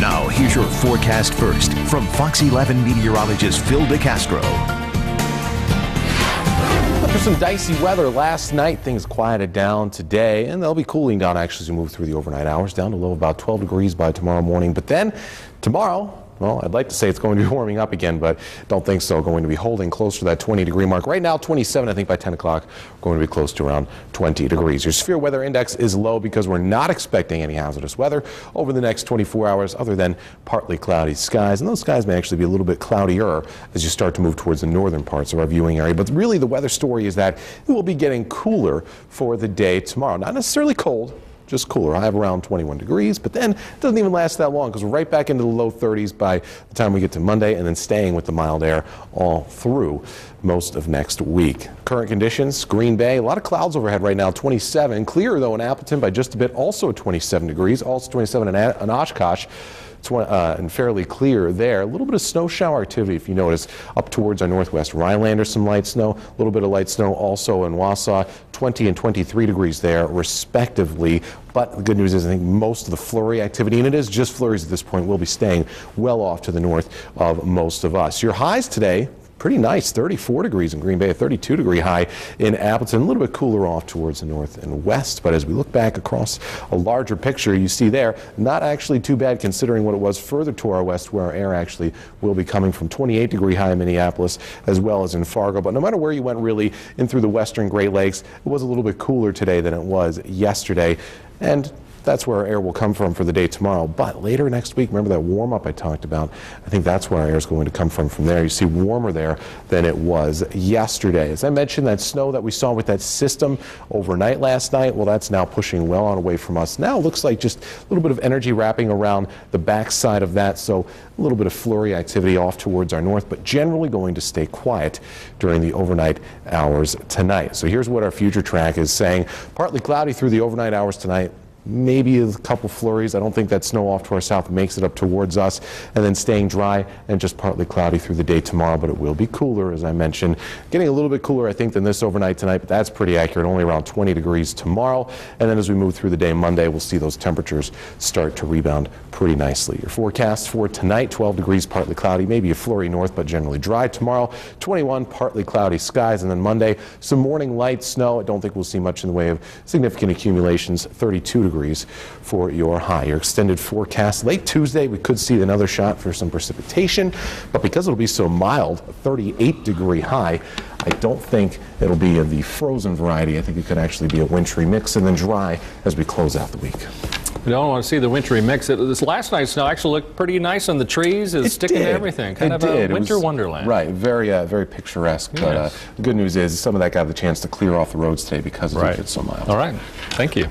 Now, here's your forecast first from Fox 11 meteorologist Phil DeCastro. After some dicey weather last night, things quieted down today, and they'll be cooling down actually as we move through the overnight hours, down to low of about 12 degrees by tomorrow morning. But then tomorrow, well, I'd like to say it's going to be warming up again, but don't think so. Going to be holding close to that 20-degree mark. Right now, 27. I think by 10 o'clock, we're going to be close to around 20 degrees. Your severe weather index is low because we're not expecting any hazardous weather over the next 24 hours other than partly cloudy skies. And those skies may actually be a little bit cloudier as you start to move towards the northern parts of our viewing area. But really, the weather story is that it will be getting cooler for the day tomorrow. Not necessarily cold, just cooler. I have around 21 degrees, but then it doesn't even last that long because we're right back into the low 30s by the time we get to Monday, and then staying with the mild air all through most of next week. Current conditions, Green Bay, a lot of clouds overhead right now, 27. Clear, though, in Appleton by just a bit, also 27 degrees, also 27 in Oshkosh. And fairly clear there. A little bit of snow shower activity, if you notice, up towards our northwest Rhinelander, some light snow, a little bit of light snow also in Wausau, 20 and 23 degrees there, respectively. But the good news is I think most of the flurry activity, and it is just flurries at this point, will be staying well off to the north of most of us. Your highs today, pretty nice, 34 degrees in Green Bay, a 32-degree high in Appleton, a little bit cooler off towards the north and west. But as we look back across a larger picture, you see there, not actually too bad considering what it was further to our west, where our air actually will be coming from. 28-degree high in Minneapolis as well as in Fargo. But no matter where you went really in through the western Great Lakes, it was a little bit cooler today than it was yesterday. And that's where our air will come from for the day tomorrow. But later next week, remember that warm-up I talked about? I think that's where our air is going to come from there. You see warmer there than it was yesterday. As I mentioned, that snow that we saw with that system overnight last night, well, that's now pushing well on away from us. Now it looks like just a little bit of energy wrapping around the backside of that, so a little bit of flurry activity off towards our north, but generally going to stay quiet during the overnight hours tonight. So here's what our future track is saying. Partly cloudy through the overnight hours tonight. Maybe a couple flurries. I don't think that snow off to our south makes it up towards us, and then staying dry and just partly cloudy through the day tomorrow, but it will be cooler, as I mentioned. Getting a little bit cooler, I think, than this overnight tonight, but that's pretty accurate, only around 20 degrees tomorrow. And then as we move through the day Monday, we'll see those temperatures start to rebound pretty nicely. Your forecast for tonight, 12 degrees, partly cloudy, maybe a flurry north, but generally dry. Tomorrow, 21, partly cloudy skies, and then Monday, some morning light snow. I don't think we'll see much in the way of significant accumulations, 32 degrees for your high. Your extended forecast, late Tuesday, we could see another shot for some precipitation, but because it'll be so mild, a 38-degree high, I don't think it'll be of the frozen variety. I think it could actually be a wintry mix and then dry as we close out the week. We don't want to see the wintry mix. This last night's snow actually looked pretty nice on the trees. It's sticking to everything. Kind of a winter wonderland. Right, very picturesque. Yes. But the good news is some of that got the chance to clear off the roads today because it was so mild. All right. Thank you.